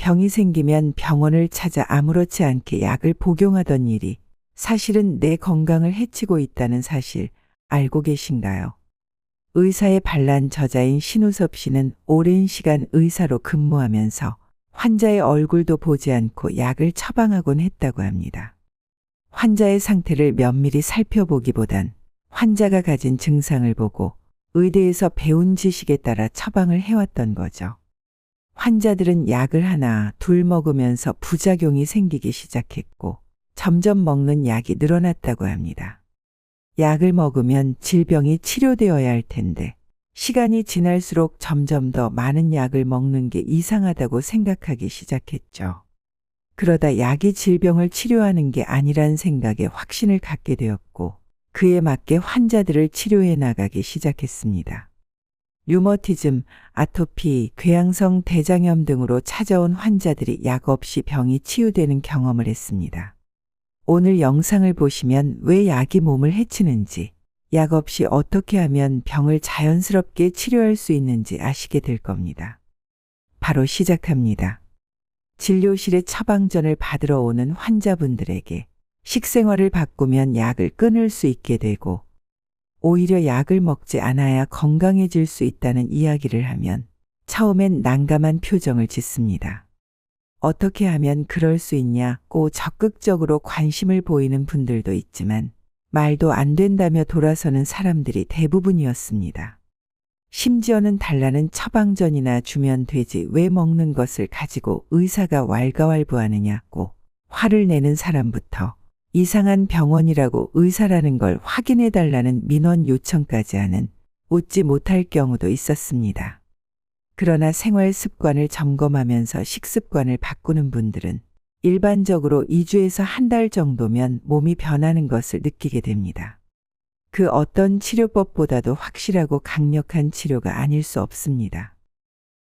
병이 생기면 병원을 찾아 아무렇지 않게 약을 복용하던 일이 사실은 내 건강을 해치고 있다는 사실 알고 계신가요? 의사의 반란 저자인 신우섭 씨는 오랜 시간 의사로 근무하면서 환자의 얼굴도 보지 않고 약을 처방하곤 했다고 합니다. 환자의 상태를 면밀히 살펴보기보단 환자가 가진 증상을 보고 의대에서 배운 지식에 따라 처방을 해왔던 거죠. 환자들은 약을 하나, 둘 먹으면서 부작용이 생기기 시작했고 점점 먹는 약이 늘어났다고 합니다. 약을 먹으면 질병이 치료되어야 할 텐데 시간이 지날수록 점점 더 많은 약을 먹는 게 이상하다고 생각하기 시작했죠. 그러다 약이 질병을 치료하는 게 아니란 생각에 확신을 갖게 되었고 그에 맞게 환자들을 치료해 나가기 시작했습니다. 류머티즘, 아토피, 궤양성 대장염 등으로 찾아온 환자들이 약 없이 병이 치유되는 경험을 했습니다. 오늘 영상을 보시면 왜 약이 몸을 해치는지, 약 없이 어떻게 하면 병을 자연스럽게 치료할 수 있는지 아시게 될 겁니다. 바로 시작합니다. 진료실에 처방전을 받으러 오는 환자분들에게 식생활을 바꾸면 약을 끊을 수 있게 되고 오히려 약을 먹지 않아야 건강해질 수 있다는 이야기를 하면 처음엔 난감한 표정을 짓습니다. 어떻게 하면 그럴 수 있냐고 적극적으로 관심을 보이는 분들도 있지만 말도 안 된다며 돌아서는 사람들이 대부분이었습니다. 심지어는 달라는 처방전이나 주면 되지 왜 먹는 것을 가지고 의사가 왈가왈부하느냐고 화를 내는 사람부터 이상한 병원이라고 의사라는 걸 확인해달라는 민원 요청까지 하는 웃지 못할 경우도 있었습니다. 그러나 생활 습관을 점검하면서 식습관을 바꾸는 분들은 일반적으로 2주에서 한 달 정도면 몸이 변하는 것을 느끼게 됩니다. 그 어떤 치료법보다도 확실하고 강력한 치료가 아닐 수 없습니다.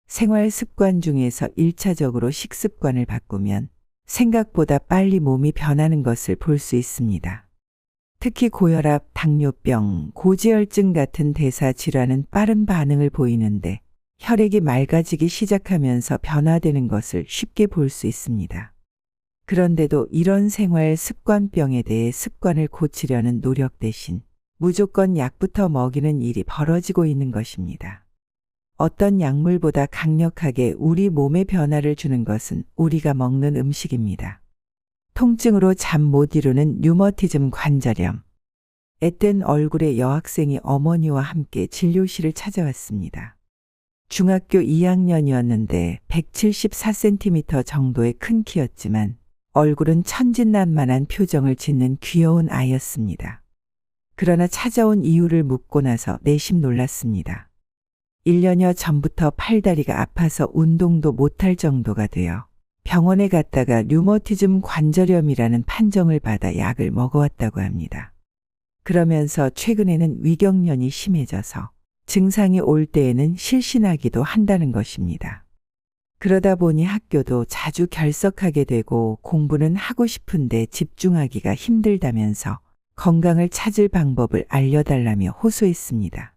생활 습관 중에서 1차적으로 식습관을 바꾸면 생각보다 빨리 몸이 변하는 것을 볼 수 있습니다. 특히 고혈압, 당뇨병, 고지혈증 같은 대사 질환은 빠른 반응을 보이는데 혈액이 맑아지기 시작하면서 변화되는 것을 쉽게 볼 수 있습니다. 그런데도 이런 생활 습관병에 대해 습관을 고치려는 노력 대신 무조건 약부터 먹이는 일이 벌어지고 있는 것입니다. 어떤 약물보다 강력하게 우리 몸에 변화를 주는 것은 우리가 먹는 음식입니다. 통증으로 잠 못 이루는 류머티즘 관절염. 앳된 얼굴의 여학생이 어머니와 함께 진료실을 찾아왔습니다. 중학교 2학년이었는데 174cm 정도의 큰 키였지만 얼굴은 천진난만한 표정을 짓는 귀여운 아이였습니다. 그러나 찾아온 이유를 묻고 나서 내심 놀랐습니다. 1년여 전부터 팔다리가 아파서 운동도 못할 정도가 되어 병원에 갔다가 류머티즘 관절염이라는 판정을 받아 약을 먹어왔다고 합니다. 그러면서 최근에는 위경련이 심해져서 증상이 올 때에는 실신하기도 한다는 것입니다. 그러다 보니 학교도 자주 결석하게 되고 공부는 하고 싶은데 집중하기가 힘들다면서 건강을 찾을 방법을 알려달라며 호소했습니다.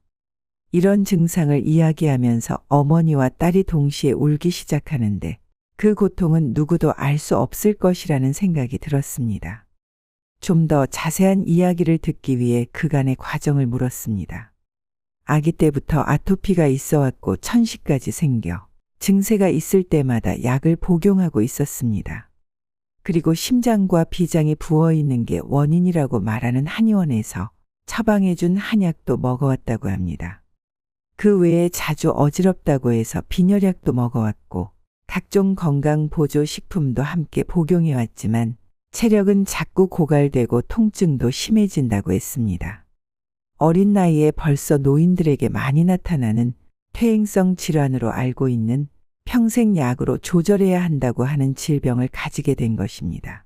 이런 증상을 이야기하면서 어머니와 딸이 동시에 울기 시작하는데 그 고통은 누구도 알 수 없을 것이라는 생각이 들었습니다. 좀 더 자세한 이야기를 듣기 위해 그간의 과정을 물었습니다. 아기 때부터 아토피가 있어왔고 천식까지 생겨 증세가 있을 때마다 약을 복용하고 있었습니다. 그리고 심장과 비장이 부어있는 게 원인이라고 말하는 한의원에서 처방해준 한약도 먹어왔다고 합니다. 그 외에 자주 어지럽다고 해서 빈혈약도 먹어왔고 각종 건강 보조 식품도 함께 복용해왔지만 체력은 자꾸 고갈되고 통증도 심해진다고 했습니다. 어린 나이에 벌써 노인들에게 많이 나타나는 퇴행성 질환으로 알고 있는 평생 약으로 조절해야 한다고 하는 질병을 가지게 된 것입니다.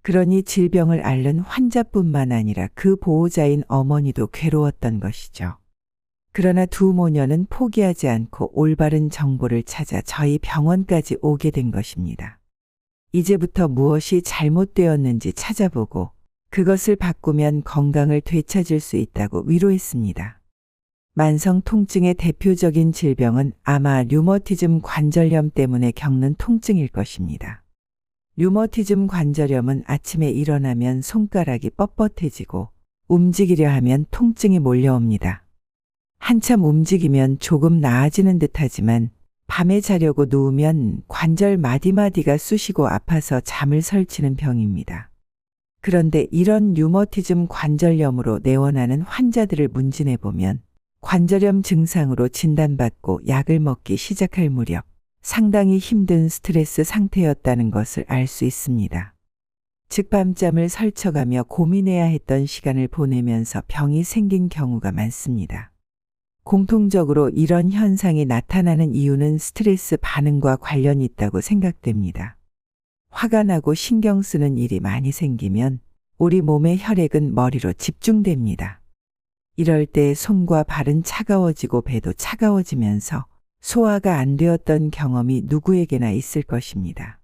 그러니 질병을 앓는 환자뿐만 아니라 그 보호자인 어머니도 괴로웠던 것이죠. 그러나 두 모녀는 포기하지 않고 올바른 정보를 찾아 저희 병원까지 오게 된 것입니다. 이제부터 무엇이 잘못되었는지 찾아보고 그것을 바꾸면 건강을 되찾을 수 있다고 위로했습니다. 만성 통증의 대표적인 질병은 아마 류머티즘 관절염 때문에 겪는 통증일 것입니다. 류머티즘 관절염은 아침에 일어나면 손가락이 뻣뻣해지고 움직이려 하면 통증이 몰려옵니다. 한참 움직이면 조금 나아지는 듯하지만 밤에 자려고 누우면 관절 마디마디가 쑤시고 아파서 잠을 설치는 병입니다. 그런데 이런 류머티즘 관절염으로 내원하는 환자들을 문진해 보면 관절염 증상으로 진단받고 약을 먹기 시작할 무렵 상당히 힘든 스트레스 상태였다는 것을 알 수 있습니다. 즉 밤잠을 설쳐가며 고민해야 했던 시간을 보내면서 병이 생긴 경우가 많습니다. 공통적으로 이런 현상이 나타나는 이유는 스트레스 반응과 관련이 있다고 생각됩니다. 화가 나고 신경 쓰는 일이 많이 생기면 우리 몸의 혈액은 머리로 집중됩니다. 이럴 때 손과 발은 차가워지고 배도 차가워지면서 소화가 안 되었던 경험이 누구에게나 있을 것입니다.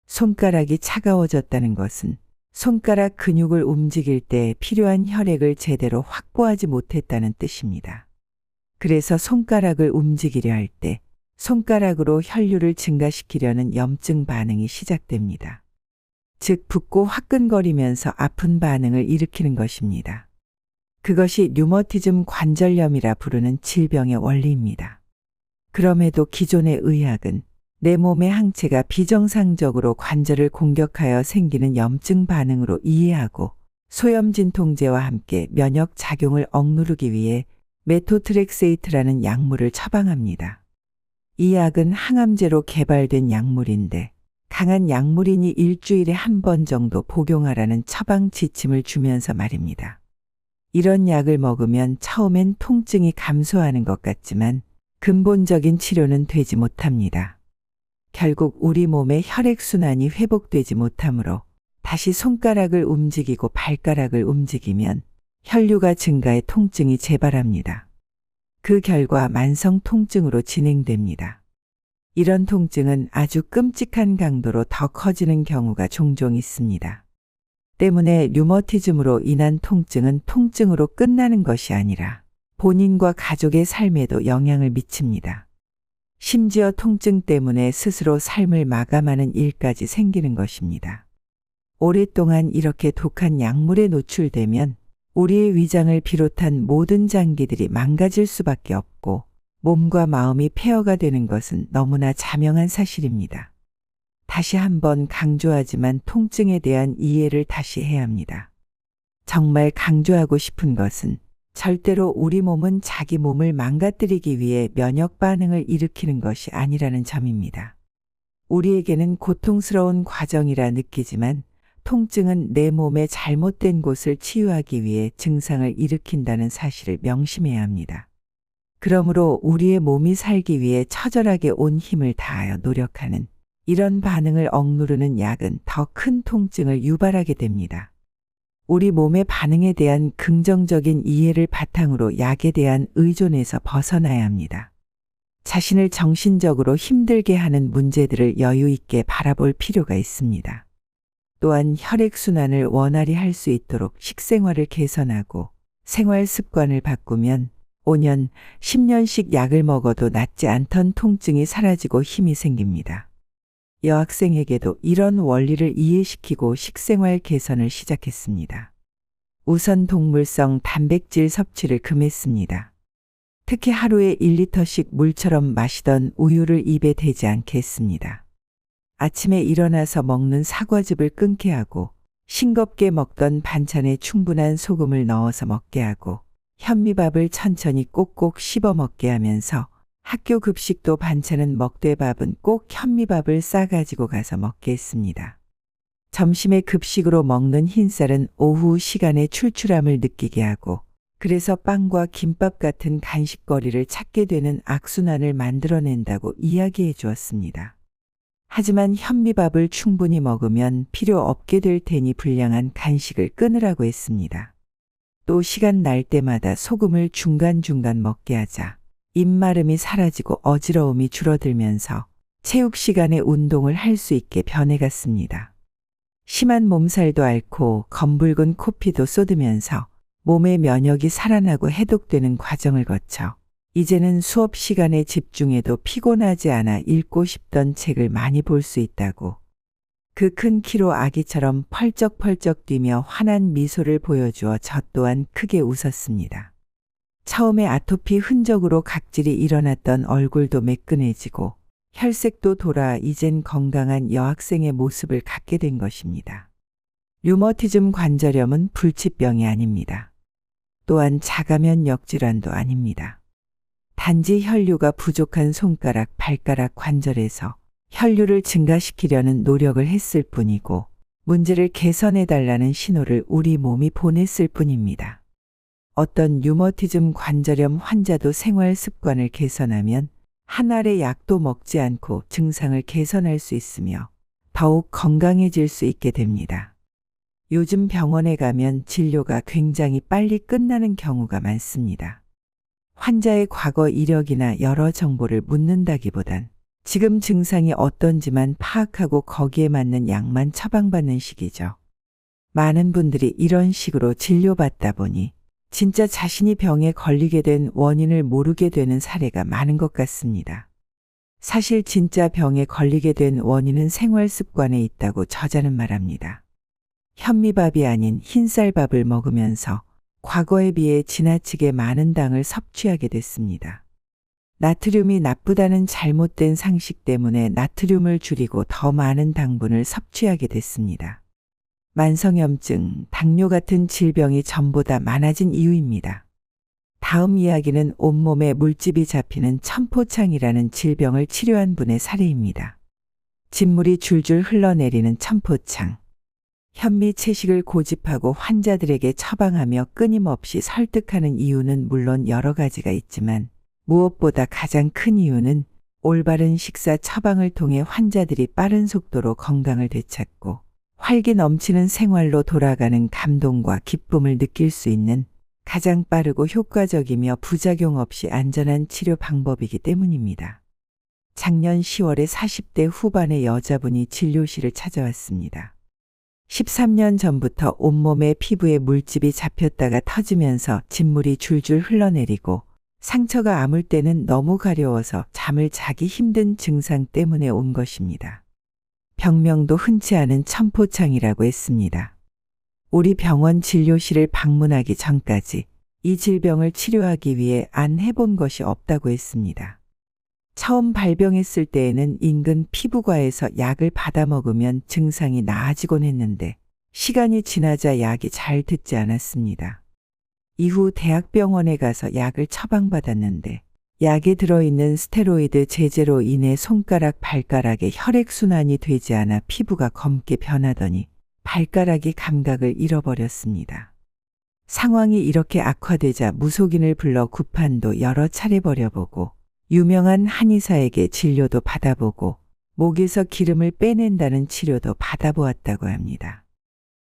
손가락이 차가워졌다는 것은 손가락 근육을 움직일 때 필요한 혈액을 제대로 확보하지 못했다는 뜻입니다. 그래서 손가락을 움직이려 할 때 손가락으로 혈류를 증가시키려는 염증 반응이 시작됩니다. 즉 붓고 화끈거리면서 아픈 반응을 일으키는 것입니다. 그것이 류머티즘 관절염이라 부르는 질병의 원리입니다. 그럼에도 기존의 의학은 내 몸의 항체가 비정상적으로 관절을 공격하여 생기는 염증 반응으로 이해하고 소염 진통제와 함께 면역 작용을 억누르기 위해 메토트렉세이트라는 약물을 처방합니다. 이 약은 항암제로 개발된 약물인데 강한 약물이니 일주일에 한 번 정도 복용하라는 처방 지침을 주면서 말입니다. 이런 약을 먹으면 처음엔 통증이 감소하는 것 같지만 근본적인 치료는 되지 못합니다. 결국 우리 몸의 혈액순환이 회복되지 못하므로 다시 손가락을 움직이고 발가락을 움직이면 혈류가 증가해 통증이 재발합니다. 그 결과 만성 통증으로 진행됩니다. 이런 통증은 아주 끔찍한 강도로 더 커지는 경우가 종종 있습니다. 때문에 류머티즘으로 인한 통증은 통증으로 끝나는 것이 아니라 본인과 가족의 삶에도 영향을 미칩니다. 심지어 통증 때문에 스스로 삶을 마감하는 일까지 생기는 것입니다. 오랫동안 이렇게 독한 약물에 노출되면 우리의 위장을 비롯한 모든 장기들이 망가질 수밖에 없고 몸과 마음이 폐허가 되는 것은 너무나 자명한 사실입니다. 다시 한번 강조하지만 통증에 대한 이해를 다시 해야 합니다. 정말 강조하고 싶은 것은 절대로 우리 몸은 자기 몸을 망가뜨리기 위해 면역 반응을 일으키는 것이 아니라는 점입니다. 우리에게는 고통스러운 과정이라 느끼지만 통증은 내 몸의 잘못된 곳을 치유하기 위해 증상을 일으킨다는 사실을 명심해야 합니다. 그러므로 우리의 몸이 살기 위해 처절하게 온 힘을 다하여 노력하는 이런 반응을 억누르는 약은 더 큰 통증을 유발하게 됩니다. 우리 몸의 반응에 대한 긍정적인 이해를 바탕으로 약에 대한 의존에서 벗어나야 합니다. 자신을 정신적으로 힘들게 하는 문제들을 여유 있게 바라볼 필요가 있습니다. 또한 혈액순환을 원활히 할 수 있도록 식생활을 개선하고 생활 습관을 바꾸면 5년, 10년씩 약을 먹어도 낫지 않던 통증이 사라지고 힘이 생깁니다. 여학생에게도 이런 원리를 이해시키고 식생활 개선을 시작했습니다. 우선 동물성 단백질 섭취를 금했습니다. 특히 하루에 1리터씩 물처럼 마시던 우유를 입에 대지 않게 했습니다. 아침에 일어나서 먹는 사과즙을 끊게 하고 싱겁게 먹던 반찬에 충분한 소금을 넣어서 먹게 하고 현미밥을 천천히 꼭꼭 씹어 먹게 하면서 학교 급식도 반찬은 먹되 밥은 꼭 현미밥을 싸가지고 가서 먹게 했습니다. 점심에 급식으로 먹는 흰쌀은 오후 시간에 출출함을 느끼게 하고 그래서 빵과 김밥 같은 간식거리를 찾게 되는 악순환을 만들어낸다고 이야기해 주었습니다. 하지만 현미밥을 충분히 먹으면 필요 없게 될 테니 불량한 간식을 끊으라고 했습니다. 또 시간 날 때마다 소금을 중간중간 먹게 하자 입마름이 사라지고 어지러움이 줄어들면서 체육 시간에 운동을 할 수 있게 변해갔습니다. 심한 몸살도 앓고 검붉은 코피도 쏟으면서 몸의 면역이 살아나고 해독되는 과정을 거쳐 이제는 수업 시간에 집중해도 피곤하지 않아 읽고 싶던 책을 많이 볼 수 있다고. 그 큰 키로 아기처럼 펄쩍펄쩍 뛰며 환한 미소를 보여주어 저 또한 크게 웃었습니다. 처음에 아토피 흔적으로 각질이 일어났던 얼굴도 매끈해지고 혈색도 돌아 이젠 건강한 여학생의 모습을 갖게 된 것입니다. 류머티즘 관절염은 불치병이 아닙니다. 또한 자가면역 질환도 아닙니다. 단지 혈류가 부족한 손가락, 발가락 관절에서 혈류를 증가시키려는 노력을 했을 뿐이고 문제를 개선해달라는 신호를 우리 몸이 보냈을 뿐입니다. 어떤 류머티즘 관절염 환자도 생활 습관을 개선하면 한 알의 약도 먹지 않고 증상을 개선할 수 있으며 더욱 건강해질 수 있게 됩니다. 요즘 병원에 가면 진료가 굉장히 빨리 끝나는 경우가 많습니다. 환자의 과거 이력이나 여러 정보를 묻는다기보단 지금 증상이 어떤지만 파악하고 거기에 맞는 약만 처방받는 시기죠. 많은 분들이 이런 식으로 진료받다 보니 진짜 자신이 병에 걸리게 된 원인을 모르게 되는 사례가 많은 것 같습니다. 사실 진짜 병에 걸리게 된 원인은 생활 습관에 있다고 저자는 말합니다. 현미밥이 아닌 흰쌀밥을 먹으면서 과거에 비해 지나치게 많은 당을 섭취하게 됐습니다. 나트륨이 나쁘다는 잘못된 상식 때문에 나트륨을 줄이고 더 많은 당분을 섭취하게 됐습니다. 만성염증, 당뇨 같은 질병이 전보다 많아진 이유입니다. 다음 이야기는 온몸에 물집이 잡히는 천포창이라는 질병을 치료한 분의 사례입니다. 진물이 줄줄 흘러내리는 천포창. 현미 채식을 고집하고 환자들에게 처방하며 끊임없이 설득하는 이유는 물론 여러 가지가 있지만 무엇보다 가장 큰 이유는 올바른 식사 처방을 통해 환자들이 빠른 속도로 건강을 되찾고 활기 넘치는 생활로 돌아가는 감동과 기쁨을 느낄 수 있는 가장 빠르고 효과적이며 부작용 없이 안전한 치료 방법이기 때문입니다. 작년 10월에 40대 후반의 여자분이 진료실을 찾아왔습니다. 13년 전부터 온몸에 피부에 물집이 잡혔다가 터지면서 진물이 줄줄 흘러내리고 상처가 아물 때는 너무 가려워서 잠을 자기 힘든 증상 때문에 온 것입니다. 병명도 흔치 않은 천포창이라고 했습니다. 우리 병원 진료실을 방문하기 전까지 이 질병을 치료하기 위해 안 해본 것이 없다고 했습니다. 처음 발병했을 때에는 인근 피부과에서 약을 받아 먹으면 증상이 나아지곤 했는데 시간이 지나자 약이 잘 듣지 않았습니다. 이후 대학병원에 가서 약을 처방받았는데 약에 들어있는 스테로이드 제제로 인해 손가락, 발가락에 혈액순환이 되지 않아 피부가 검게 변하더니 발가락이 감각을 잃어버렸습니다. 상황이 이렇게 악화되자 무속인을 불러 구판도 여러 차례 벌여보고 유명한 한의사에게 진료도 받아보고 목에서 기름을 빼낸다는 치료도 받아보았다고 합니다.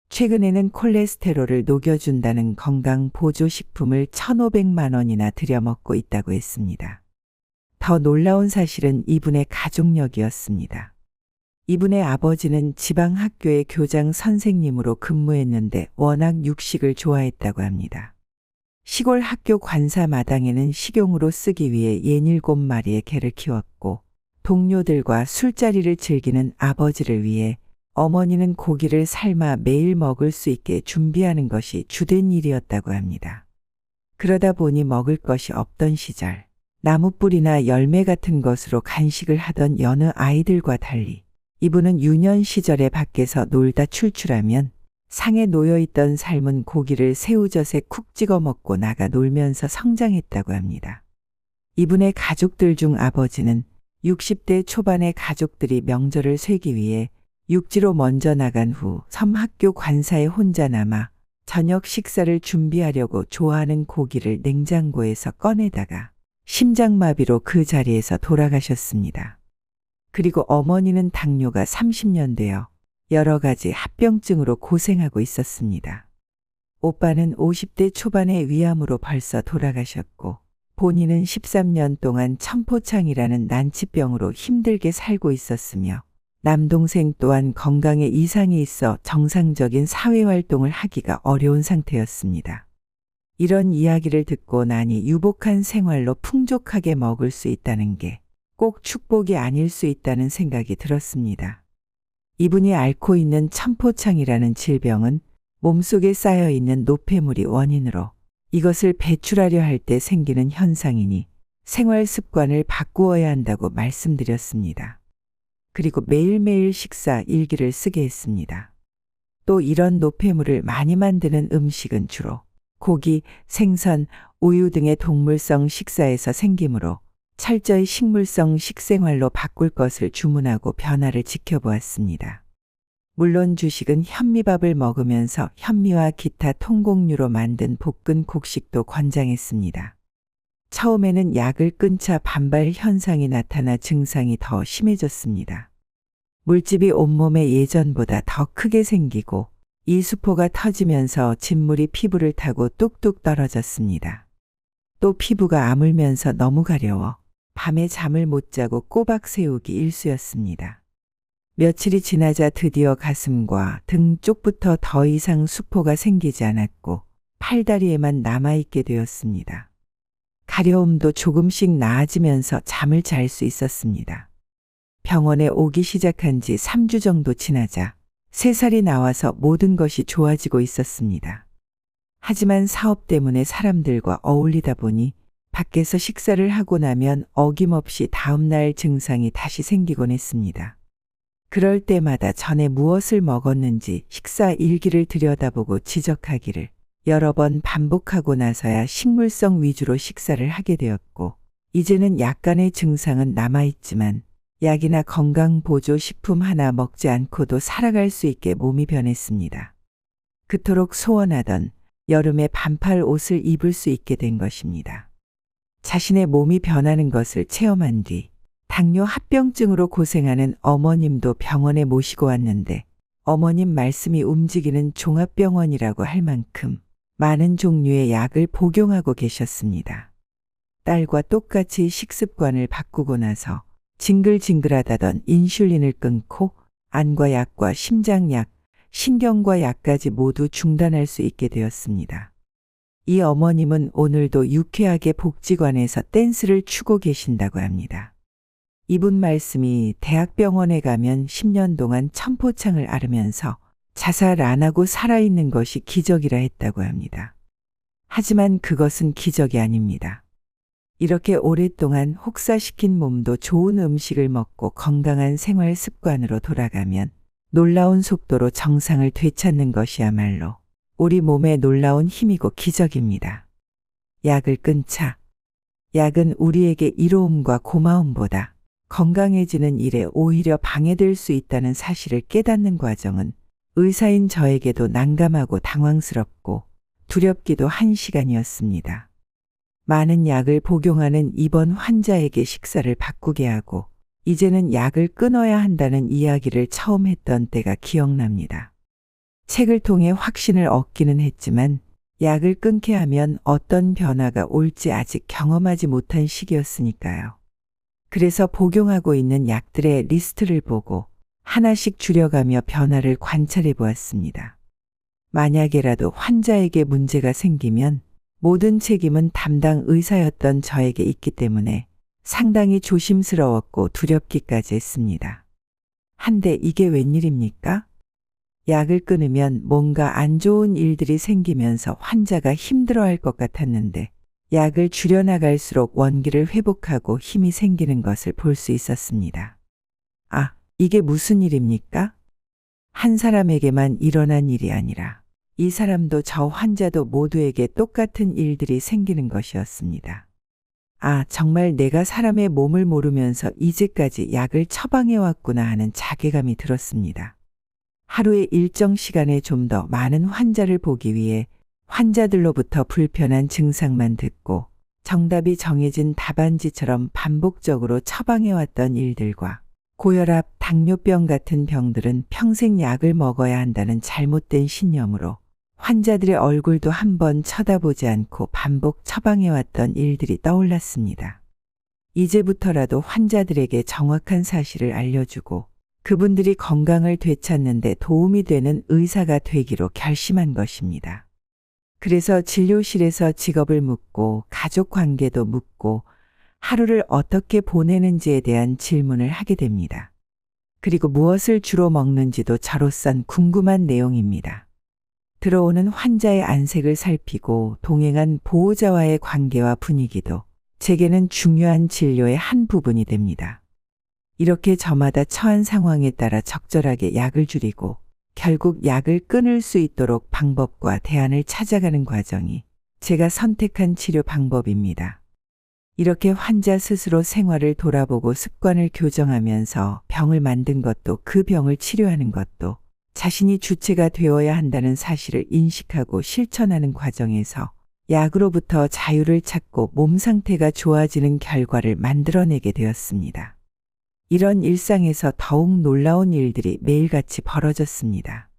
최근에는 콜레스테롤을 녹여준다는 건강보조식품을 1,500만 원이나 들여 먹고 있다고 했습니다. 더 놀라운 사실은 이분의 가족력이었습니다. 이분의 아버지는 지방학교의 교장 선생님으로 근무했는데 워낙 육식을 좋아했다고 합니다. 시골 학교 관사 마당에는 식용으로 쓰기 위해 67마리의 개를 키웠고 동료들과 술자리를 즐기는 아버지를 위해 어머니는 고기를 삶아 매일 먹을 수 있게 준비하는 것이 주된 일이었다고 합니다. 그러다 보니 먹을 것이 없던 시절 나무뿌리나 열매 같은 것으로 간식을 하던 여느 아이들과 달리 이분은 유년 시절에 밖에서 놀다 출출하면 상에 놓여있던 삶은 고기를 새우젓에 쿡 찍어 먹고 나가 놀면서 성장했다고 합니다. 이분의 가족들 중 아버지는 60대 초반의 가족들이 명절을 쇠기 위해 육지로 먼저 나간 후 섬학교 관사에 혼자 남아 저녁 식사를 준비하려고 좋아하는 고기를 냉장고에서 꺼내다가 심장마비로 그 자리에서 돌아가셨습니다. 그리고 어머니는 당뇨가 30년 되어 여러 가지 합병증으로 고생하고 있었습니다. 오빠는 50대 초반의 위암으로 벌써 돌아가셨고 본인은 13년 동안 천포창이라는 난치병으로 힘들게 살고 있었으며 남동생 또한 건강에 이상이 있어 정상적인 사회활동을 하기가 어려운 상태였습니다. 이런 이야기를 듣고 나니 유복한 생활로 풍족하게 먹을 수 있다는 게 꼭 축복이 아닐 수 있다는 생각이 들었습니다. 이분이 앓고 있는 천포창이라는 질병은 몸속에 쌓여 있는 노폐물이 원인으로 이것을 배출하려 할 때 생기는 현상이니 생활 습관을 바꾸어야 한다고 말씀드렸습니다. 그리고 매일매일 식사 일기를 쓰게 했습니다. 또 이런 노폐물을 많이 만드는 음식은 주로 고기, 생선, 우유 등의 동물성 식사에서 생기므로 철저히 식물성 식생활로 바꿀 것을 주문하고 변화를 지켜보았습니다. 물론 주식은 현미밥을 먹으면서 현미와 기타 통곡류로 만든 볶은 곡식도 권장했습니다. 처음에는 약을 끊자 반발 현상이 나타나 증상이 더 심해졌습니다. 물집이 온몸에 예전보다 더 크게 생기고 이 수포가 터지면서 진물이 피부를 타고 뚝뚝 떨어졌습니다. 또 피부가 아물면서 너무 가려워 밤에 잠을 못 자고 꼬박 세우기 일쑤였습니다. 며칠이 지나자 드디어 가슴과 등 쪽부터 더 이상 수포가 생기지 않았고 팔다리에만 남아있게 되었습니다. 가려움도 조금씩 나아지면서 잠을 잘 수 있었습니다. 병원에 오기 시작한 지 3주 정도 지나자 3살이 나와서 모든 것이 좋아지고 있었습니다. 하지만 사업 때문에 사람들과 어울리다 보니 밖에서 식사를 하고 나면 어김없이 다음날 증상이 다시 생기곤 했습니다. 그럴 때마다 전에 무엇을 먹었는지 식사 일기를 들여다보고 지적하기를 여러 번 반복하고 나서야 식물성 위주로 식사를 하게 되었고, 이제는 약간의 증상은 남아있지만 약이나 건강보조식품 하나 먹지 않고도 살아갈 수 있게 몸이 변했습니다. 그토록 소원하던 여름에 반팔 옷을 입을 수 있게 된 것입니다. 자신의 몸이 변하는 것을 체험한 뒤 당뇨 합병증으로 고생하는 어머님도 병원에 모시고 왔는데 어머님 말씀이 움직이는 종합병원이라고 할 만큼 많은 종류의 약을 복용하고 계셨습니다. 딸과 똑같이 식습관을 바꾸고 나서 징글징글하다던 인슐린을 끊고 안과 약과 심장약, 신경과 약까지 모두 중단할 수 있게 되었습니다. 이 어머님은 오늘도 유쾌하게 복지관에서 댄스를 추고 계신다고 합니다. 이분 말씀이 대학병원에 가면 10년 동안 천포창을 앓으면서 자살 안 하고 살아있는 것이 기적이라 했다고 합니다. 하지만 그것은 기적이 아닙니다. 이렇게 오랫동안 혹사시킨 몸도 좋은 음식을 먹고 건강한 생활 습관으로 돌아가면 놀라운 속도로 정상을 되찾는 것이야말로 우리 몸에 놀라운 힘이고 기적입니다. 약을 끊자. 약은 우리에게 이로움과 고마움보다 건강해지는 일에 오히려 방해될 수 있다는 사실을 깨닫는 과정은 의사인 저에게도 난감하고 당황스럽고 두렵기도 한 시간이었습니다. 많은 약을 복용하는 이번 환자에게 식사를 바꾸게 하고 이제는 약을 끊어야 한다는 이야기를 처음 했던 때가 기억납니다. 책을 통해 확신을 얻기는 했지만 약을 끊게 하면 어떤 변화가 올지 아직 경험하지 못한 시기였으니까요. 그래서 복용하고 있는 약들의 리스트를 보고 하나씩 줄여가며 변화를 관찰해 보았습니다. 만약에라도 환자에게 문제가 생기면 모든 책임은 담당 의사였던 저에게 있기 때문에 상당히 조심스러웠고 두렵기까지 했습니다. 한데 이게 웬일입니까? 약을 끊으면 뭔가 안 좋은 일들이 생기면서 환자가 힘들어할 것 같았는데 약을 줄여나갈수록 원기를 회복하고 힘이 생기는 것을 볼 수 있었습니다. 아, 이게 무슨 일입니까? 한 사람에게만 일어난 일이 아니라 이 사람도 저 환자도 모두에게 똑같은 일들이 생기는 것이었습니다. 아, 정말 내가 사람의 몸을 모르면서 이제까지 약을 처방해왔구나 하는 자괴감이 들었습니다. 하루의 일정 시간에 좀 더 많은 환자를 보기 위해 환자들로부터 불편한 증상만 듣고 정답이 정해진 답안지처럼 반복적으로 처방해왔던 일들과 고혈압, 당뇨병 같은 병들은 평생 약을 먹어야 한다는 잘못된 신념으로 환자들의 얼굴도 한번 쳐다보지 않고 반복 처방해왔던 일들이 떠올랐습니다. 이제부터라도 환자들에게 정확한 사실을 알려주고 그분들이 건강을 되찾는 데 도움이 되는 의사가 되기로 결심한 것입니다. 그래서 진료실에서 직업을 묻고 가족 관계도 묻고 하루를 어떻게 보내는지에 대한 질문을 하게 됩니다. 그리고 무엇을 주로 먹는지도 저로선 궁금한 내용입니다. 들어오는 환자의 안색을 살피고 동행한 보호자와의 관계와 분위기도 제게는 중요한 진료의 한 부분이 됩니다. 이렇게 저마다 처한 상황에 따라 적절하게 약을 줄이고 결국 약을 끊을 수 있도록 방법과 대안을 찾아가는 과정이 제가 선택한 치료 방법입니다. 이렇게 환자 스스로 생활을 돌아보고 습관을 교정하면서 병을 만든 것도 그 병을 치료하는 것도 자신이 주체가 되어야 한다는 사실을 인식하고 실천하는 과정에서 약으로부터 자유를 찾고 몸 상태가 좋아지는 결과를 만들어내게 되었습니다. 이런 일상에서 더욱 놀라운 일들이 매일같이 벌어졌습니다.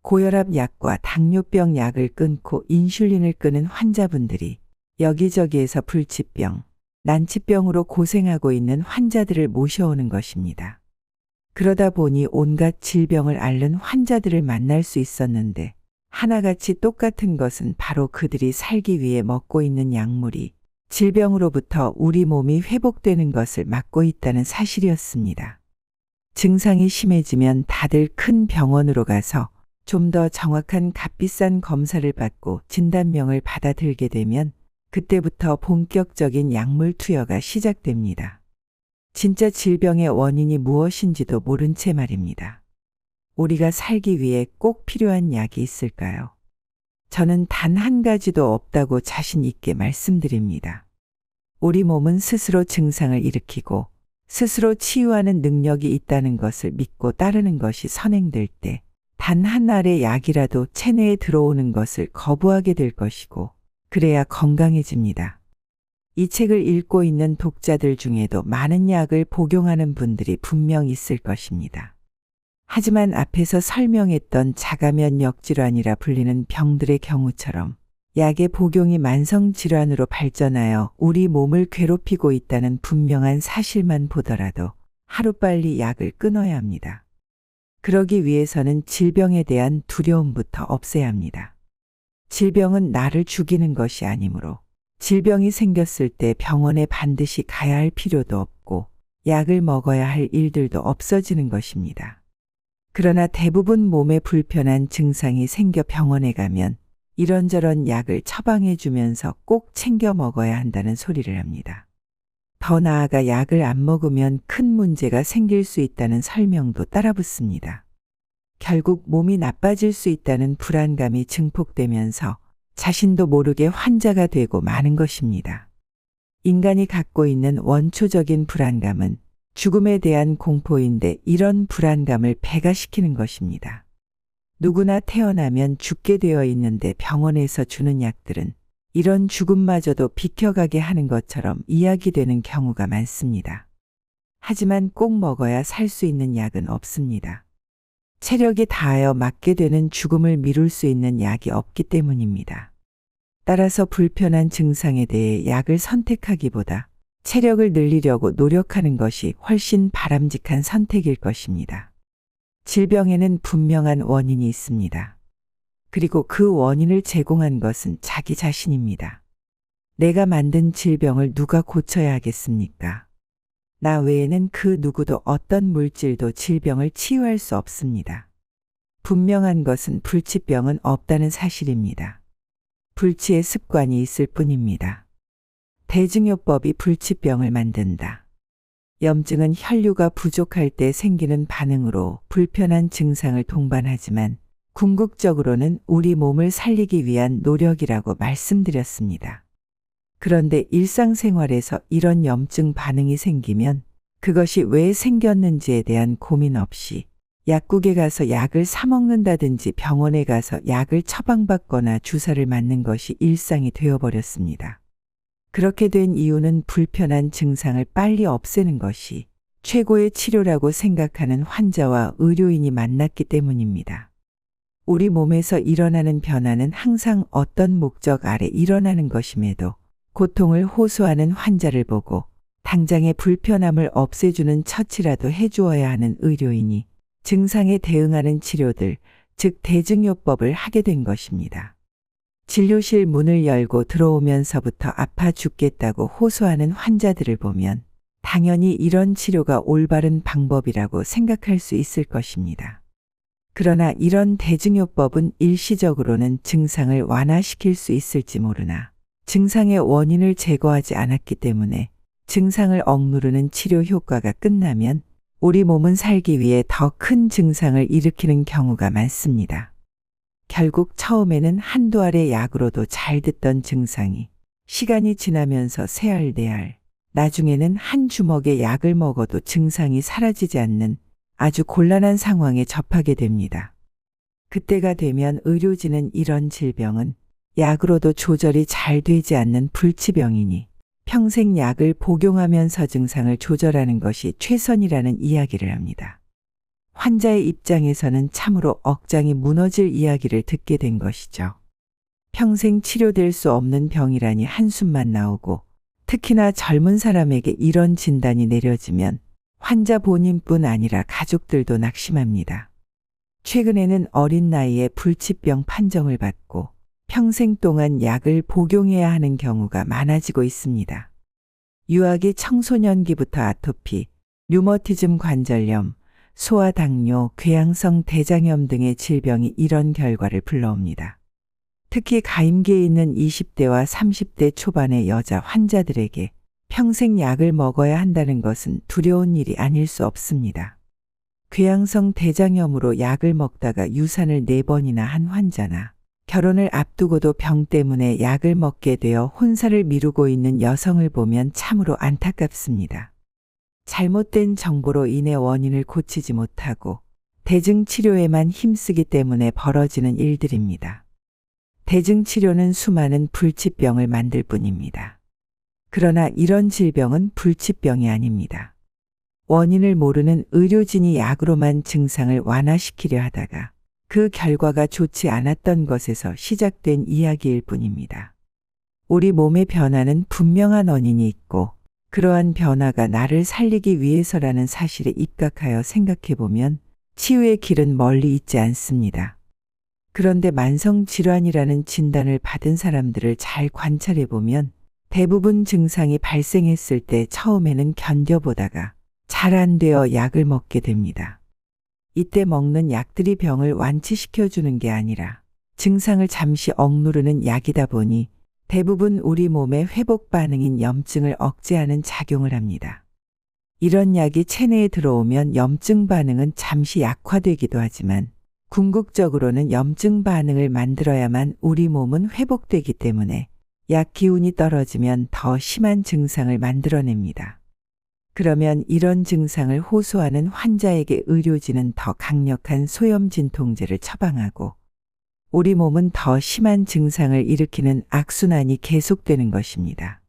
고혈압 약과 당뇨병 약을 끊고 인슐린을 끄는 환자분들이 여기저기에서 불치병, 난치병으로 고생하고 있는 환자들을 모셔오는 것입니다. 그러다 보니 온갖 질병을 앓는 환자들을 만날 수 있었는데 하나같이 똑같은 것은 바로 그들이 살기 위해 먹고 있는 약물이 질병으로부터 우리 몸이 회복되는 것을 막고 있다는 사실이었습니다. 증상이 심해지면 다들 큰 병원으로 가서 좀 더 정확한 값비싼 검사를 받고 진단명을 받아들게 되면 그때부터 본격적인 약물 투여가 시작됩니다. 진짜 질병의 원인이 무엇인지도 모른 채 말입니다. 우리가 살기 위해 꼭 필요한 약이 있을까요? 저는 단 한 가지도 없다고 자신 있게 말씀드립니다. 우리 몸은 스스로 증상을 일으키고 스스로 치유하는 능력이 있다는 것을 믿고 따르는 것이 선행될 때 단 한 알의 약이라도 체내에 들어오는 것을 거부하게 될 것이고 그래야 건강해집니다. 이 책을 읽고 있는 독자들 중에도 많은 약을 복용하는 분들이 분명 있을 것입니다. 하지만 앞에서 설명했던 자가면역 질환이라 불리는 병들의 경우처럼 약의 복용이 만성질환으로 발전하여 우리 몸을 괴롭히고 있다는 분명한 사실만 보더라도 하루빨리 약을 끊어야 합니다. 그러기 위해서는 질병에 대한 두려움부터 없애야 합니다. 질병은 나를 죽이는 것이 아니므로 질병이 생겼을 때 병원에 반드시 가야 할 필요도 없고 약을 먹어야 할 일들도 없어지는 것입니다. 그러나 대부분 몸에 불편한 증상이 생겨 병원에 가면 이런저런 약을 처방해 주면서 꼭 챙겨 먹어야 한다는 소리를 합니다. 더 나아가 약을 안 먹으면 큰 문제가 생길 수 있다는 설명도 따라붙습니다. 결국 몸이 나빠질 수 있다는 불안감이 증폭되면서 자신도 모르게 환자가 되고 마는 것입니다. 인간이 갖고 있는 원초적인 불안감은 죽음에 대한 공포인데 이런 불안감을 배가시키는 것입니다. 누구나 태어나면 죽게 되어 있는데 병원에서 주는 약들은 이런 죽음마저도 비켜가게 하는 것처럼 이야기되는 경우가 많습니다. 하지만 꼭 먹어야 살 수 있는 약은 없습니다. 체력이 다하여 맞게 되는 죽음을 미룰 수 있는 약이 없기 때문입니다. 따라서 불편한 증상에 대해 약을 선택하기보다 체력을 늘리려고 노력하는 것이 훨씬 바람직한 선택일 것입니다. 질병에는 분명한 원인이 있습니다. 그리고 그 원인을 제공한 것은 자기 자신입니다. 내가 만든 질병을 누가 고쳐야 하겠습니까? 나 외에는 그 누구도 어떤 물질도 질병을 치유할 수 없습니다. 분명한 것은 불치병은 없다는 사실입니다. 불치의 습관이 있을 뿐입니다. 대증요법이 불치병을 만든다. 염증은 혈류가 부족할 때 생기는 반응으로 불편한 증상을 동반하지만 궁극적으로는 우리 몸을 살리기 위한 노력이라고 말씀드렸습니다. 그런데 일상생활에서 이런 염증 반응이 생기면 그것이 왜 생겼는지에 대한 고민 없이 약국에 가서 약을 사 먹는다든지 병원에 가서 약을 처방받거나 주사를 맞는 것이 일상이 되어버렸습니다. 그렇게 된 이유는 불편한 증상을 빨리 없애는 것이 최고의 치료라고 생각하는 환자와 의료인이 만났기 때문입니다. 우리 몸에서 일어나는 변화는 항상 어떤 목적 아래 일어나는 것임에도 고통을 호소하는 환자를 보고 당장의 불편함을 없애주는 처치라도 해주어야 하는 의료인이 증상에 대응하는 치료들, 즉 대증요법을 하게 된 것입니다. 진료실 문을 열고 들어오면서부터 아파 죽겠다고 호소하는 환자들을 보면 당연히 이런 치료가 올바른 방법이라고 생각할 수 있을 것입니다. 그러나 이런 대증요법은 일시적으로는 증상을 완화시킬 수 있을지 모르나 증상의 원인을 제거하지 않았기 때문에 증상을 억누르는 치료 효과가 끝나면 우리 몸은 살기 위해 더 큰 증상을 일으키는 경우가 많습니다. 결국 처음에는 한두 알의 약으로도 잘 듣던 증상이 시간이 지나면서 세 알, 네 알, 나중에는 한 주먹의 약을 먹어도 증상이 사라지지 않는 아주 곤란한 상황에 접하게 됩니다. 그때가 되면 의료진은 이런 질병은 약으로도 조절이 잘 되지 않는 불치병이니 평생 약을 복용하면서 증상을 조절하는 것이 최선이라는 이야기를 합니다. 환자의 입장에서는 참으로 억장이 무너질 이야기를 듣게 된 것이죠. 평생 치료될 수 없는 병이라니 한숨만 나오고 특히나 젊은 사람에게 이런 진단이 내려지면 환자 본인뿐 아니라 가족들도 낙심합니다. 최근에는 어린 나이에 불치병 판정을 받고 평생 동안 약을 복용해야 하는 경우가 많아지고 있습니다. 유아기 청소년기부터 아토피, 류머티즘 관절염, 소아당뇨, 궤양성 대장염 등의 질병이 이런 결과를 불러옵니다. 특히 가임기에 있는 20대와 30대 초반의 여자 환자들에게 평생 약을 먹어야 한다는 것은 두려운 일이 아닐 수 없습니다. 궤양성 대장염으로 약을 먹다가 유산을 4번이나 한 환자나 결혼을 앞두고도 병 때문에 약을 먹게 되어 혼사를 미루고 있는 여성을 보면 참으로 안타깝습니다. 잘못된 정보로 인해 원인을 고치지 못하고 대증 치료에만 힘쓰기 때문에 벌어지는 일들입니다. 대증 치료는 수많은 불치병을 만들 뿐입니다. 그러나 이런 질병은 불치병이 아닙니다. 원인을 모르는 의료진이 약으로만 증상을 완화시키려 하다가 그 결과가 좋지 않았던 것에서 시작된 이야기일 뿐입니다. 우리 몸의 변화는 분명한 원인이 있고 그러한 변화가 나를 살리기 위해서라는 사실에 입각하여 생각해보면 치유의 길은 멀리 있지 않습니다. 그런데 만성질환이라는 진단을 받은 사람들을 잘 관찰해보면 대부분 증상이 발생했을 때 처음에는 견뎌보다가 잘 안 되어 약을 먹게 됩니다. 이때 먹는 약들이 병을 완치시켜주는 게 아니라 증상을 잠시 억누르는 약이다 보니 대부분 우리 몸의 회복 반응인 염증을 억제하는 작용을 합니다. 이런 약이 체내에 들어오면 염증 반응은 잠시 약화되기도 하지만 궁극적으로는 염증 반응을 만들어야만 우리 몸은 회복되기 때문에 약 기운이 떨어지면 더 심한 증상을 만들어냅니다. 그러면 이런 증상을 호소하는 환자에게 의료진은 더 강력한 소염 진통제를 처방하고 우리 몸은 더 심한 증상을 일으키는 악순환이 계속되는 것입니다.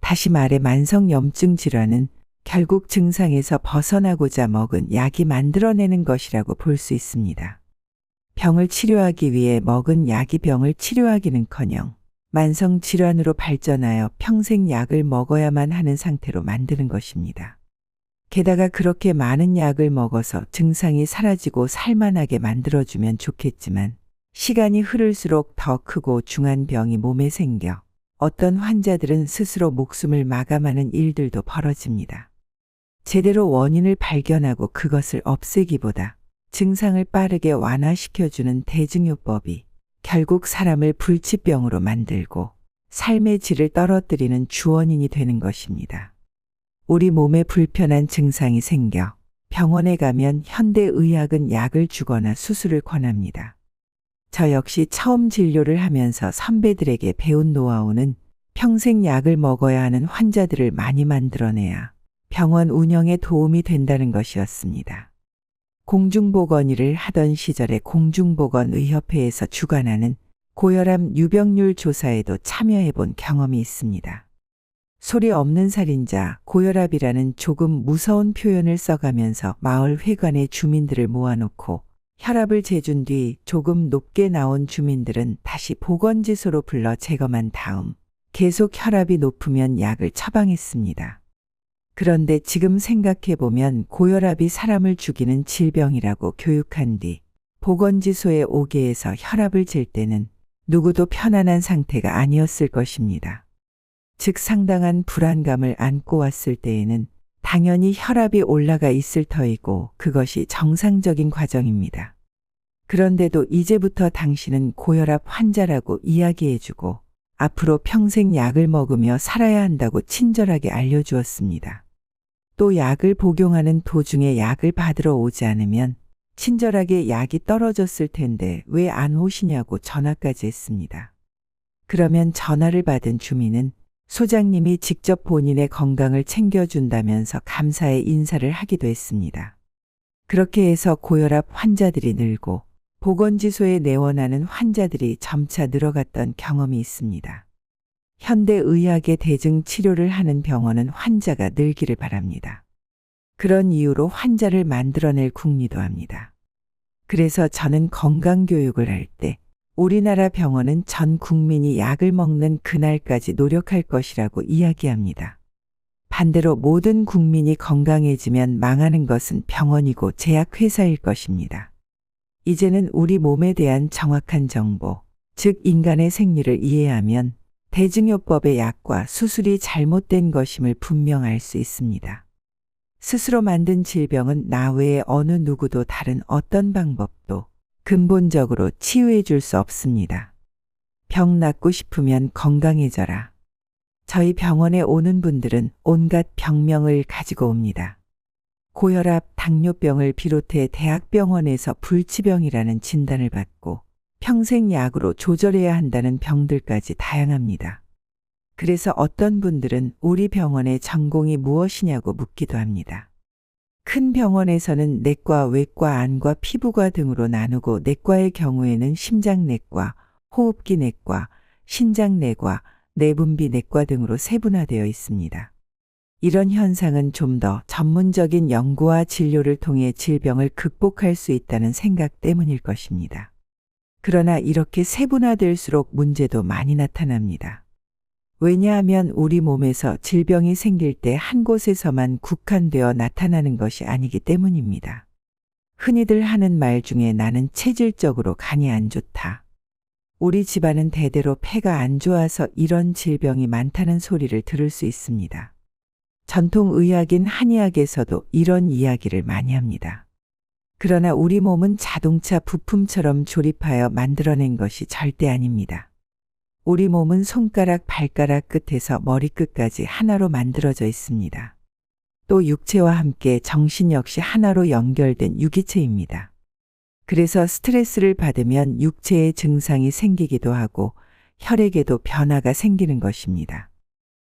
다시 말해 만성염증 질환은 결국 증상에서 벗어나고자 먹은 약이 만들어내는 것이라고 볼 수 있습니다. 병을 치료하기 위해 먹은 약이 병을 치료하기는커녕 만성 질환으로 발전하여 평생 약을 먹어야만 하는 상태로 만드는 것입니다. 게다가 그렇게 많은 약을 먹어서 증상이 사라지고 살만하게 만들어주면 좋겠지만 시간이 흐를수록 더 크고 중한 병이 몸에 생겨 어떤 환자들은 스스로 목숨을 마감하는 일들도 벌어집니다. 제대로 원인을 발견하고 그것을 없애기보다 증상을 빠르게 완화시켜주는 대증요법이 결국 사람을 불치병으로 만들고 삶의 질을 떨어뜨리는 주원인이 되는 것입니다. 우리 몸에 불편한 증상이 생겨 병원에 가면 현대의학은 약을 주거나 수술을 권합니다. 저 역시 처음 진료를 하면서 선배들에게 배운 노하우는 평생 약을 먹어야 하는 환자들을 많이 만들어내야 병원 운영에 도움이 된다는 것이었습니다. 공중보건의를 하던 시절에 공중보건의협회에서 주관하는 고혈압 유병률 조사에도 참여해본 경험이 있습니다. 소리 없는 살인자, 고혈압이라는 조금 무서운 표현을 써가면서 마을 회관의 주민들을 모아놓고 혈압을 재준 뒤 조금 높게 나온 주민들은 다시 보건지소로 불러 재검한 다음 계속 혈압이 높으면 약을 처방했습니다. 그런데 지금 생각해보면 고혈압이 사람을 죽이는 질병이라고 교육한 뒤 보건지소에 오게 해서 혈압을 잴 때는 누구도 편안한 상태가 아니었을 것입니다. 즉 상당한 불안감을 안고 왔을 때에는 당연히 혈압이 올라가 있을 터이고 그것이 정상적인 과정입니다. 그런데도 이제부터 당신은 고혈압 환자라고 이야기해주고 앞으로 평생 약을 먹으며 살아야 한다고 친절하게 알려주었습니다. 또 약을 복용하는 도중에 약을 받으러 오지 않으면 친절하게 약이 떨어졌을 텐데 왜 안 오시냐고 전화까지 했습니다. 그러면 전화를 받은 주민은 소장님이 직접 본인의 건강을 챙겨준다면서 감사의 인사를 하기도 했습니다. 그렇게 해서 고혈압 환자들이 늘고 보건지소에 내원하는 환자들이 점차 늘어갔던 경험이 있습니다. 현대의학의 대증 치료를 하는 병원은 환자가 늘기를 바랍니다. 그런 이유로 환자를 만들어낼 궁리도 합니다. 그래서 저는 건강교육을 할 때 우리나라 병원은 전 국민이 약을 먹는 그날까지 노력할 것이라고 이야기합니다. 반대로 모든 국민이 건강해지면 망하는 것은 병원이고 제약회사일 것입니다. 이제는 우리 몸에 대한 정확한 정보, 즉 인간의 생리를 이해하면 대증요법의 약과 수술이 잘못된 것임을 분명 알 수 있습니다. 스스로 만든 질병은 나 외에 어느 누구도 다른 어떤 방법도 근본적으로 치유해 줄 수 없습니다. 병 낫고 싶으면 건강해져라. 저희 병원에 오는 분들은 온갖 병명을 가지고 옵니다. 고혈압, 당뇨병을 비롯해 대학병원에서 불치병이라는 진단을 받고 평생 약으로 조절해야 한다는 병들까지 다양합니다. 그래서 어떤 분들은 우리 병원의 전공이 무엇이냐고 묻기도 합니다. 큰 병원에서는 내과, 외과, 안과, 피부과 등으로 나누고 내과의 경우에는 심장내과, 호흡기내과, 신장내과, 내분비내과 등으로 세분화되어 있습니다. 이런 현상은 좀 더 전문적인 연구와 진료를 통해 질병을 극복할 수 있다는 생각 때문일 것입니다. 그러나 이렇게 세분화될수록 문제도 많이 나타납니다. 왜냐하면 우리 몸에서 질병이 생길 때 한 곳에서만 국한되어 나타나는 것이 아니기 때문입니다. 흔히들 하는 말 중에 나는 체질적으로 간이 안 좋다. 우리 집안은 대대로 폐가 안 좋아서 이런 질병이 많다는 소리를 들을 수 있습니다. 전통의학인 한의학에서도 이런 이야기를 많이 합니다. 그러나 우리 몸은 자동차 부품처럼 조립하여 만들어낸 것이 절대 아닙니다. 우리 몸은 손가락, 발가락 끝에서 머리끝까지 하나로 만들어져 있습니다. 또 육체와 함께 정신 역시 하나로 연결된 유기체입니다. 그래서 스트레스를 받으면 육체에 증상이 생기기도 하고 혈액에도 변화가 생기는 것입니다.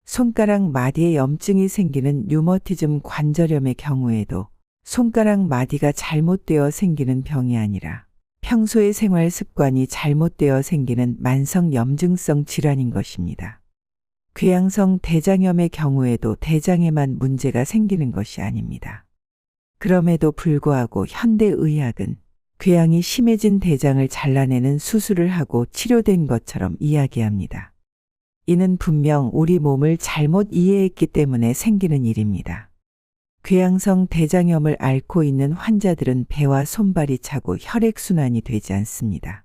손가락 마디에 염증이 생기는 류머티즘 관절염의 경우에도 손가락 마디가 잘못되어 생기는 병이 아니라 평소의 생활 습관이 잘못되어 생기는 만성 염증성 질환인 것입니다. 궤양성 대장염의 경우에도 대장에만 문제가 생기는 것이 아닙니다. 그럼에도 불구하고 현대의학은 궤양이 심해진 대장을 잘라내는 수술을 하고 치료된 것처럼 이야기합니다. 이는 분명 우리 몸을 잘못 이해했기 때문에 생기는 일입니다. 궤양성 대장염을 앓고 있는 환자들은 배와 손발이 차고 혈액순환이 되지 않습니다.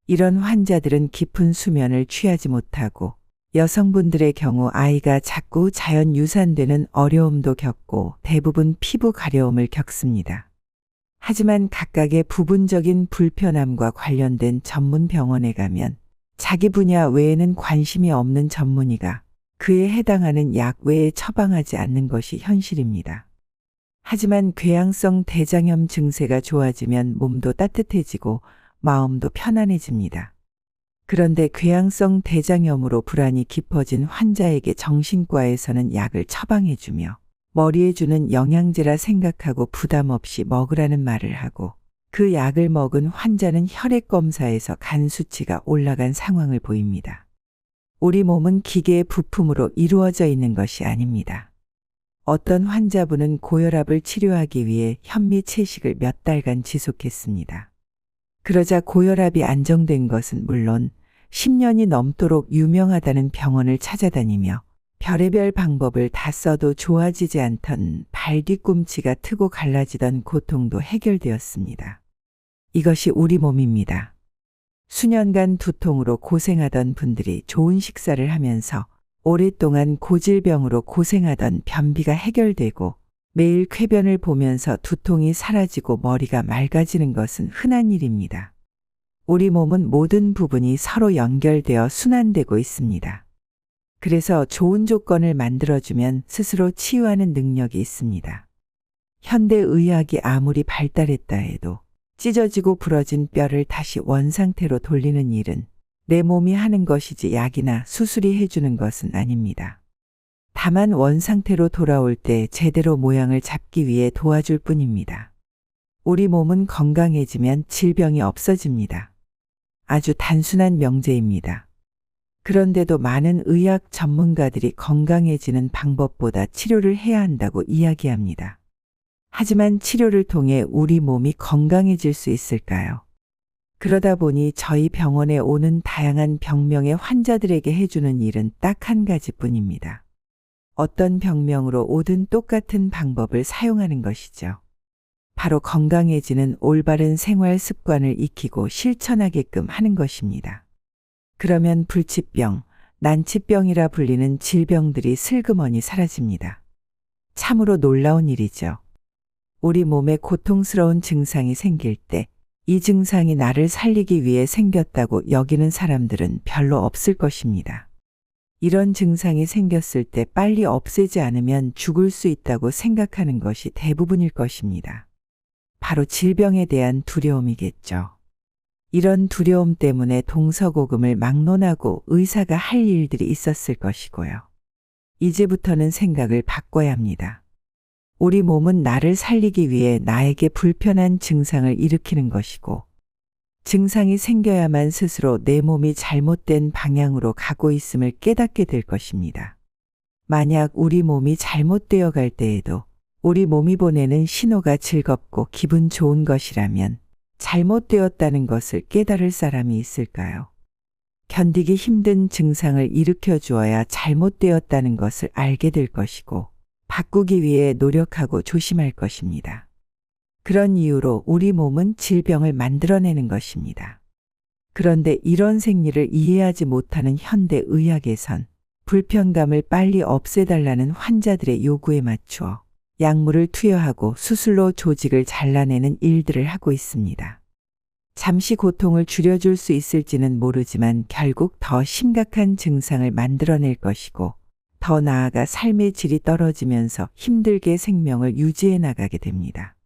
이런 환자들은 깊은 수면을 취하지 못하고 여성분들의 경우 아이가 자꾸 자연 유산되는 어려움도 겪고 대부분 피부 가려움을 겪습니다. 하지만 각각의 부분적인 불편함과 관련된 전문 병원에 가면 자기 분야 외에는 관심이 없는 전문의가 그에 해당하는 약 외에 처방하지 않는 것이 현실입니다. 하지만 궤양성 대장염 증세가 좋아지면 몸도 따뜻해지고 마음도 편안해집니다. 그런데 궤양성 대장염으로 불안이 깊어진 환자에게 정신과에서는 약을 처방해주며 머리에 주는 영양제라 생각하고 부담 없이 먹으라는 말을 하고 그 약을 먹은 환자는 혈액 검사에서 간 수치가 올라간 상황을 보입니다. 우리 몸은 기계의 부품으로 이루어져 있는 것이 아닙니다. 어떤 환자분은 고혈압을 치료하기 위해 현미 채식을 몇 달간 지속했습니다. 그러자 고혈압이 안정된 것은 물론 10년이 넘도록 유명하다는 병원을 찾아다니며 별의별 방법을 다 써도 좋아지지 않던 발 뒤꿈치가 트고 갈라지던 고통도 해결되었습니다. 이것이 우리 몸입니다. 수년간 두통으로 고생하던 분들이 좋은 식사를 하면서 오랫동안 고질병으로 고생하던 변비가 해결되고 매일 쾌변을 보면서 두통이 사라지고 머리가 맑아지는 것은 흔한 일입니다. 우리 몸은 모든 부분이 서로 연결되어 순환되고 있습니다. 그래서 좋은 조건을 만들어주면 스스로 치유하는 능력이 있습니다. 현대의학이 아무리 발달했다 해도 찢어지고 부러진 뼈를 다시 원상태로 돌리는 일은 내 몸이 하는 것이지 약이나 수술이 해주는 것은 아닙니다. 다만 원상태로 돌아올 때 제대로 모양을 잡기 위해 도와줄 뿐입니다. 우리 몸은 건강해지면 질병이 없어집니다. 아주 단순한 명제입니다. 그런데도 많은 의학 전문가들이 건강해지는 방법보다 치료를 해야 한다고 이야기합니다. 하지만 치료를 통해 우리 몸이 건강해질 수 있을까요? 그러다 보니 저희 병원에 오는 다양한 병명의 환자들에게 해주는 일은 딱 한 가지뿐입니다. 어떤 병명으로 오든 똑같은 방법을 사용하는 것이죠. 바로 건강해지는 올바른 생활 습관을 익히고 실천하게끔 하는 것입니다. 그러면 불치병, 난치병이라 불리는 질병들이 슬그머니 사라집니다. 참으로 놀라운 일이죠. 우리 몸에 고통스러운 증상이 생길 때 이 증상이 나를 살리기 위해 생겼다고 여기는 사람들은 별로 없을 것입니다. 이런 증상이 생겼을 때 빨리 없애지 않으면 죽을 수 있다고 생각하는 것이 대부분일 것입니다. 바로 질병에 대한 두려움이겠죠. 이런 두려움 때문에 동서고금을 막론하고 의사가 할 일들이 있었을 것이고요. 이제부터는 생각을 바꿔야 합니다. 우리 몸은 나를 살리기 위해 나에게 불편한 증상을 일으키는 것이고, 증상이 생겨야만 스스로 내 몸이 잘못된 방향으로 가고 있음을 깨닫게 될 것입니다. 만약 우리 몸이 잘못되어 갈 때에도 우리 몸이 보내는 신호가 즐겁고 기분 좋은 것이라면 잘못되었다는 것을 깨달을 사람이 있을까요? 견디기 힘든 증상을 일으켜 주어야 잘못되었다는 것을 알게 될 것이고, 바꾸기 위해 노력하고 조심할 것입니다. 그런 이유로 우리 몸은 질병을 만들어내는 것입니다. 그런데 이런 생리를 이해하지 못하는 현대의학에선 불편감을 빨리 없애달라는 환자들의 요구에 맞추어 약물을 투여하고 수술로 조직을 잘라내는 일들을 하고 있습니다. 잠시 고통을 줄여줄 수 있을지는 모르지만 결국 더 심각한 증상을 만들어낼 것이고, 더 나아가 삶의 질이 떨어지면서 힘들게 생명을 유지해 나가게 됩니다.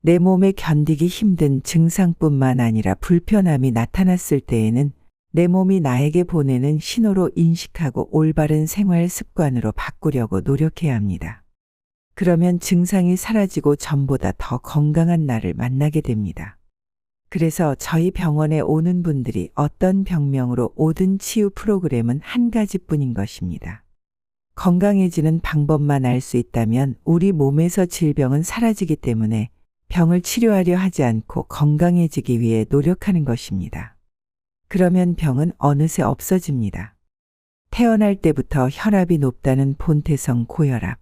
내 몸에 견디기 힘든 증상뿐만 아니라 불편함이 나타났을 때에는 내 몸이 나에게 보내는 신호로 인식하고 올바른 생활 습관으로 바꾸려고 노력해야 합니다. 그러면 증상이 사라지고 전보다 더 건강한 나를 만나게 됩니다. 그래서 저희 병원에 오는 분들이 어떤 병명으로 오든 치유 프로그램은 한 가지뿐인 것입니다. 건강해지는 방법만 알 수 있다면 우리 몸에서 질병은 사라지기 때문에 병을 치료하려 하지 않고 건강해지기 위해 노력하는 것입니다. 그러면 병은 어느새 없어집니다. 태어날 때부터 혈압이 높다는 본태성 고혈압.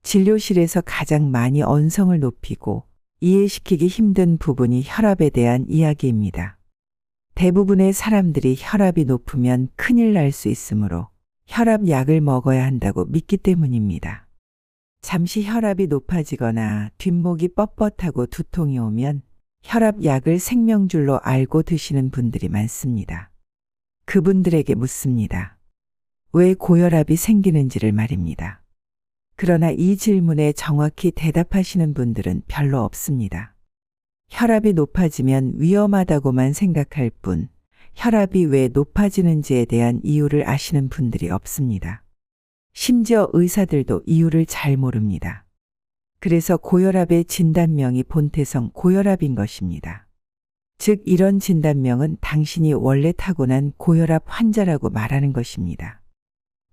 진료실에서 가장 많이 언성을 높이고 이해시키기 힘든 부분이 혈압에 대한 이야기입니다. 대부분의 사람들이 혈압이 높으면 큰일 날 수 있으므로 혈압약을 먹어야 한다고 믿기 때문입니다. 잠시 혈압이 높아지거나 뒷목이 뻣뻣하고 두통이 오면 혈압약을 생명줄로 알고 드시는 분들이 많습니다. 그분들에게 묻습니다. 왜 고혈압이 생기는지를 말입니다. 그러나 이 질문에 정확히 대답하시는 분들은 별로 없습니다. 혈압이 높아지면 위험하다고만 생각할 뿐, 혈압이 왜 높아지는지에 대한 이유를 아시는 분들이 없습니다. 심지어 의사들도 이유를 잘 모릅니다. 그래서 고혈압의 진단명이 본태성 고혈압인 것입니다. 즉 이런 진단명은 당신이 원래 타고난 고혈압 환자라고 말하는 것입니다.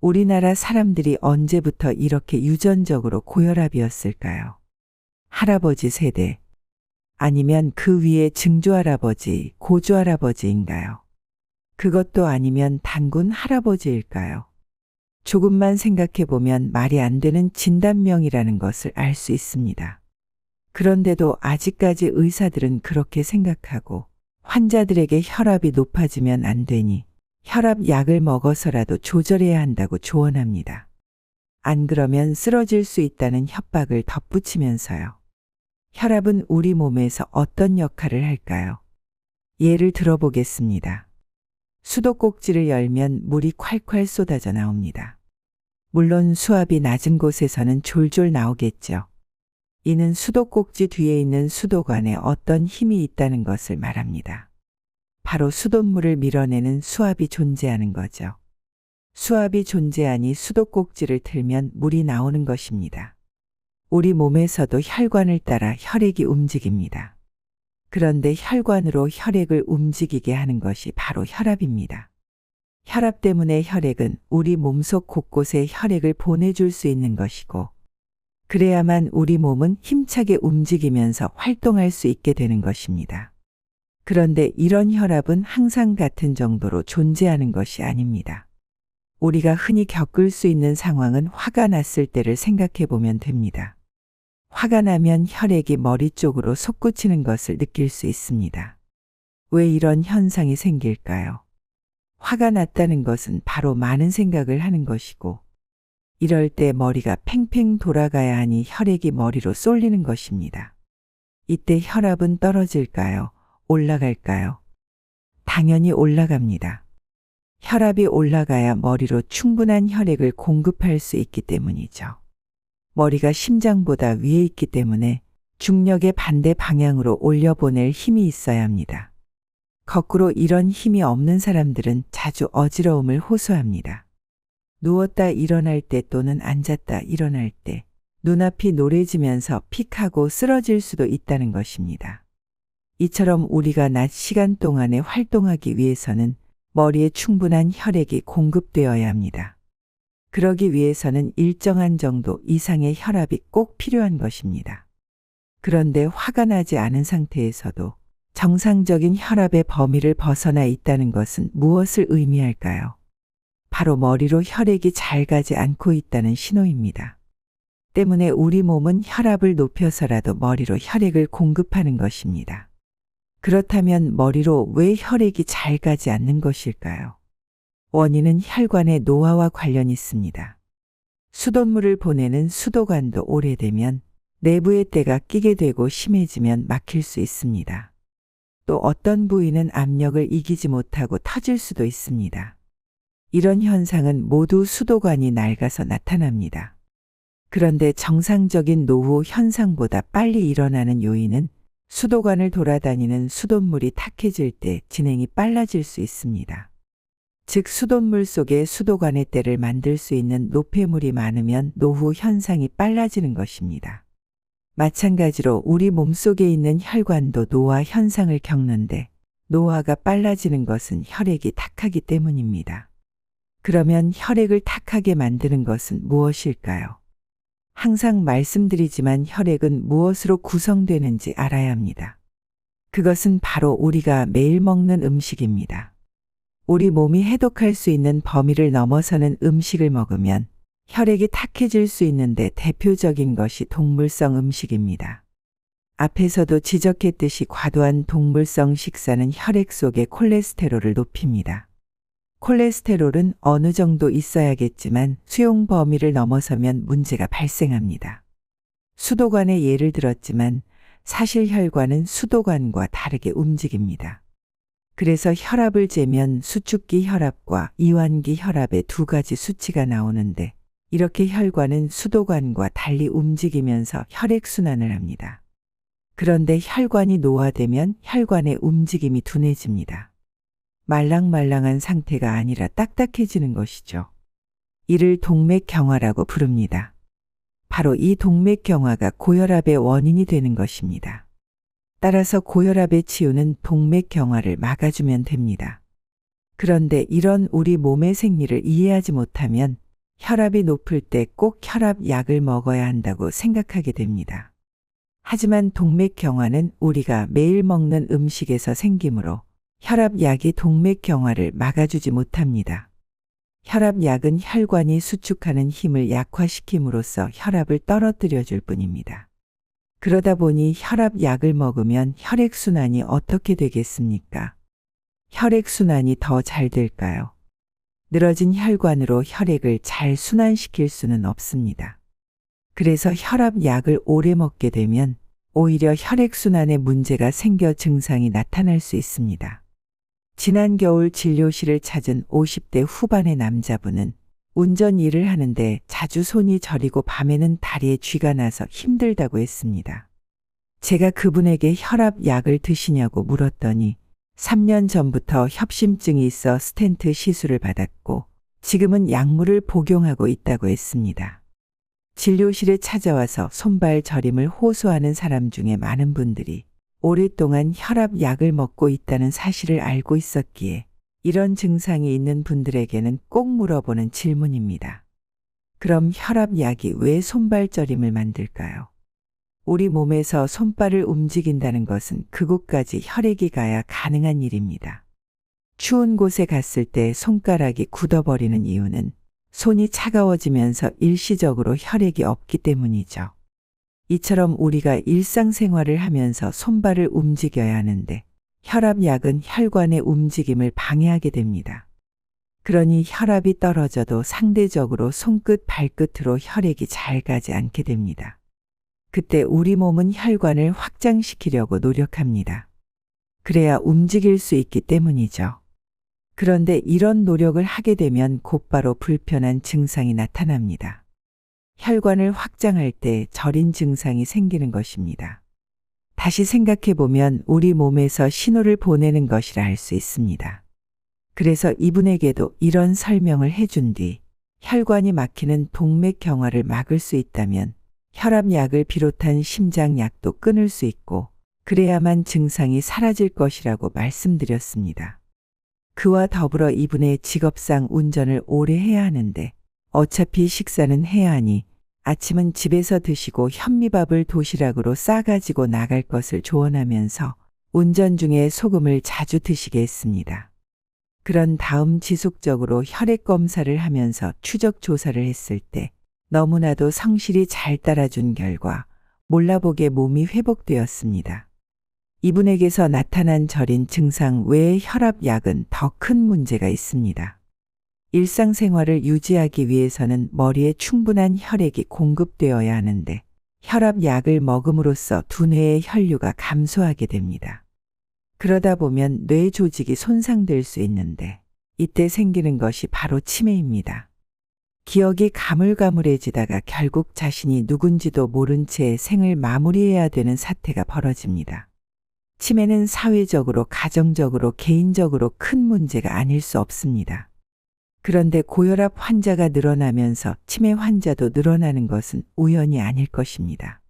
우리나라 사람들이 언제부터 이렇게 유전적으로 고혈압이었을까요? 할아버지 세대, 아니면 그 위에 증조할아버지, 고조할아버지인가요? 그것도 아니면 단군 할아버지일까요? 조금만 생각해보면 말이 안 되는 진단명이라는 것을 알 수 있습니다. 그런데도 아직까지 의사들은 그렇게 생각하고 환자들에게 혈압이 높아지면 안 되니 혈압 약을 먹어서라도 조절해야 한다고 조언합니다. 안 그러면 쓰러질 수 있다는 협박을 덧붙이면서요. 혈압은 우리 몸에서 어떤 역할을 할까요? 예를 들어보겠습니다. 수도꼭지를 열면 물이 콸콸 쏟아져 나옵니다. 물론 수압이 낮은 곳에서는 졸졸 나오겠죠. 이는 수도꼭지 뒤에 있는 수도관에 어떤 힘이 있다는 것을 말합니다. 바로 수돗물을 밀어내는 수압이 존재하는 거죠. 수압이 존재하니 수도꼭지를 틀면 물이 나오는 것입니다. 우리 몸에서도 혈관을 따라 혈액이 움직입니다. 그런데 혈관으로 혈액을 움직이게 하는 것이 바로 혈압입니다. 혈압 때문에 혈액은 우리 몸속 곳곳에 혈액을 보내줄 수 있는 것이고, 그래야만 우리 몸은 힘차게 움직이면서 활동할 수 있게 되는 것입니다. 그런데 이런 혈압은 항상 같은 정도로 존재하는 것이 아닙니다. 우리가 흔히 겪을 수 있는 상황은 화가 났을 때를 생각해 보면 됩니다. 화가 나면 혈액이 머리 쪽으로 솟구치는 것을 느낄 수 있습니다. 왜 이런 현상이 생길까요? 화가 났다는 것은 바로 많은 생각을 하는 것이고, 이럴 때 머리가 팽팽 돌아가야 하니 혈액이 머리로 쏠리는 것입니다. 이때 혈압은 떨어질까요? 올라갈까요? 당연히 올라갑니다. 혈압이 올라가야 머리로 충분한 혈액을 공급할 수 있기 때문이죠. 머리가 심장보다 위에 있기 때문에 중력의 반대 방향으로 올려보낼 힘이 있어야 합니다. 거꾸로 이런 힘이 없는 사람들은 자주 어지러움을 호소합니다. 누웠다 일어날 때 또는 앉았다 일어날 때 눈앞이 노래지면서 픽하고 쓰러질 수도 있다는 것입니다. 이처럼 우리가 낮 시간 동안에 활동하기 위해서는 머리에 충분한 혈액이 공급되어야 합니다. 그러기 위해서는 일정한 정도 이상의 혈압이 꼭 필요한 것입니다. 그런데 화가 나지 않은 상태에서도 정상적인 혈압의 범위를 벗어나 있다는 것은 무엇을 의미할까요? 바로 머리로 혈액이 잘 가지 않고 있다는 신호입니다. 때문에 우리 몸은 혈압을 높여서라도 머리로 혈액을 공급하는 것입니다. 그렇다면 머리로 왜 혈액이 잘 가지 않는 것일까요? 원인은 혈관의 노화와 관련이 있습니다. 수돗물을 보내는 수도관도 오래되면 내부에 때가 끼게 되고 심해지면 막힐 수 있습니다. 또 어떤 부위는 압력을 이기지 못하고 터질 수도 있습니다. 이런 현상은 모두 수도관이 낡아서 나타납니다. 그런데 정상적인 노후 현상보다 빨리 일어나는 요인은 수도관을 돌아다니는 수돗물이 탁해질 때 진행이 빨라질 수 있습니다. 즉 수돗물 속에 수도관의 때를 만들 수 있는 노폐물이 많으면 노후 현상이 빨라지는 것입니다. 마찬가지로 우리 몸속에 있는 혈관도 노화 현상을 겪는데 노화가 빨라지는 것은 혈액이 탁하기 때문입니다. 그러면 혈액을 탁하게 만드는 것은 무엇일까요? 항상 말씀드리지만 혈액은 무엇으로 구성되는지 알아야 합니다. 그것은 바로 우리가 매일 먹는 음식입니다. 우리 몸이 해독할 수 있는 범위를 넘어서는 음식을 먹으면 혈액이 탁해질 수 있는데 대표적인 것이 동물성 음식입니다. 앞에서도 지적했듯이 과도한 동물성 식사는 혈액 속의 콜레스테롤을 높입니다. 콜레스테롤은 어느 정도 있어야겠지만 수용 범위를 넘어서면 문제가 발생합니다. 수도관의 예를 들었지만 사실 혈관은 수도관과 다르게 움직입니다. 그래서 혈압을 재면 수축기 혈압과 이완기 혈압의 두 가지 수치가 나오는데 이렇게 혈관은 수도관과 달리 움직이면서 혈액순환을 합니다. 그런데 혈관이 노화되면 혈관의 움직임이 둔해집니다. 말랑말랑한 상태가 아니라 딱딱해지는 것이죠. 이를 동맥경화라고 부릅니다. 바로 이 동맥경화가 고혈압의 원인이 되는 것입니다. 따라서 고혈압의 치유는 동맥경화를 막아주면 됩니다. 그런데 이런 우리 몸의 생리를 이해하지 못하면 혈압이 높을 때 꼭 혈압약을 먹어야 한다고 생각하게 됩니다. 하지만 동맥경화는 우리가 매일 먹는 음식에서 생기므로 혈압약이 동맥경화를 막아주지 못합니다. 혈압약은 혈관이 수축하는 힘을 약화시킴으로써 혈압을 떨어뜨려 줄 뿐입니다. 그러다 보니 혈압약을 먹으면 혈액순환이 어떻게 되겠습니까? 혈액순환이 더 잘 될까요? 늘어진 혈관으로 혈액을 잘 순환시킬 수는 없습니다. 그래서 혈압약을 오래 먹게 되면 오히려 혈액순환에 문제가 생겨 증상이 나타날 수 있습니다. 지난 겨울 진료실을 찾은 50대 후반의 남자분은 운전 일을 하는데 자주 손이 저리고 밤에는 다리에 쥐가 나서 힘들다고 했습니다. 제가 그분에게 혈압약을 드시냐고 물었더니 3년 전부터 협심증이 있어 스텐트 시술을 받았고 지금은 약물을 복용하고 있다고 했습니다. 진료실에 찾아와서 손발 저림을 호소하는 사람 중에 많은 분들이 오랫동안 혈압약을 먹고 있다는 사실을 알고 있었기에 이런 증상이 있는 분들에게는 꼭 물어보는 질문입니다. 그럼 혈압약이 왜 손발 저림을 만들까요? 우리 몸에서 손발을 움직인다는 것은 그곳까지 혈액이 가야 가능한 일입니다. 추운 곳에 갔을 때 손가락이 굳어버리는 이유는 손이 차가워지면서 일시적으로 혈액이 없기 때문이죠. 이처럼 우리가 일상생활을 하면서 손발을 움직여야 하는데 혈압약은 혈관의 움직임을 방해하게 됩니다. 그러니 혈압이 떨어져도 상대적으로 손끝 발끝으로 혈액이 잘 가지 않게 됩니다. 그때 우리 몸은 혈관을 확장시키려고 노력합니다. 그래야 움직일 수 있기 때문이죠. 그런데 이런 노력을 하게 되면 곧바로 불편한 증상이 나타납니다. 혈관을 확장할 때 저린 증상이 생기는 것입니다. 다시 생각해 보면 우리 몸에서 신호를 보내는 것이라 할 수 있습니다. 그래서 이분에게도 이런 설명을 해준 뒤 혈관이 막히는 동맥경화를 막을 수 있다면 혈압약을 비롯한 심장약도 끊을 수 있고 그래야만 증상이 사라질 것이라고 말씀드렸습니다. 그와 더불어 이분의 직업상 운전을 오래 해야 하는데 어차피 식사는 해야 하니 아침은 집에서 드시고 현미밥을 도시락으로 싸가지고 나갈 것을 조언하면서 운전 중에 소금을 자주 드시게 했습니다. 그런 다음 지속적으로 혈액 검사를 하면서 추적 조사를 했을 때 너무나도 성실히 잘 따라준 결과 몰라보게 몸이 회복되었습니다. 이분에게서 나타난 저린 증상 외에 혈압약은 더 큰 문제가 있습니다. 일상생활을 유지하기 위해서는 머리에 충분한 혈액이 공급되어야 하는데 혈압약을 먹음으로써 두뇌의 혈류가 감소하게 됩니다. 그러다 보면 뇌 조직이 손상될 수 있는데 이때 생기는 것이 바로 치매입니다. 기억이 가물가물해지다가 결국 자신이 누군지도 모른 채 생을 마무리해야 되는 사태가 벌어집니다. 치매는 사회적으로, 가정적으로, 개인적으로 큰 문제가 아닐 수 없습니다. 그런데 고혈압 환자가 늘어나면서 치매 환자도 늘어나는 것은 우연이 아닐 것입니다.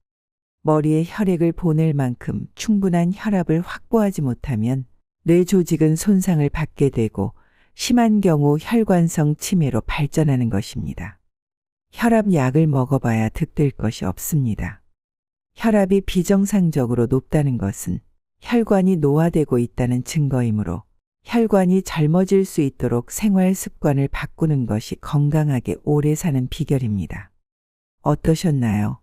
머리에 혈액을 보낼 만큼 충분한 혈압을 확보하지 못하면 뇌 조직은 손상을 받게 되고 심한 경우 혈관성 치매로 발전하는 것입니다. 혈압약을 먹어봐야 득될 것이 없습니다. 혈압이 비정상적으로 높다는 것은 혈관이 노화되고 있다는 증거이므로 혈관이 젊어질 수 있도록 생활 습관을 바꾸는 것이 건강하게 오래 사는 비결입니다. 어떠셨나요?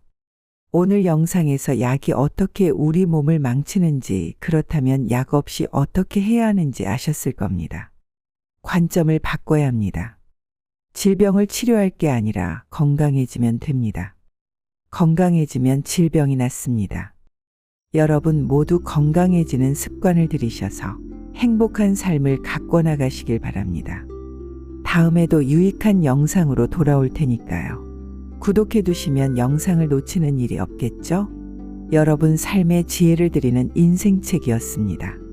오늘 영상에서 약이 어떻게 우리 몸을 망치는지, 그렇다면 약 없이 어떻게 해야 하는지 아셨을 겁니다. 관점을 바꿔야 합니다. 질병을 치료할 게 아니라 건강해지면 됩니다. 건강해지면 질병이 낫습니다. 여러분 모두 건강해지는 습관을 들이셔서 행복한 삶을 가꿔 나가시길 바랍니다. 다음에도 유익한 영상으로 돌아올 테니까요. 구독해 두시면 영상을 놓치는 일이 없겠죠? 여러분 삶의 지혜를 드리는 인생책이었습니다.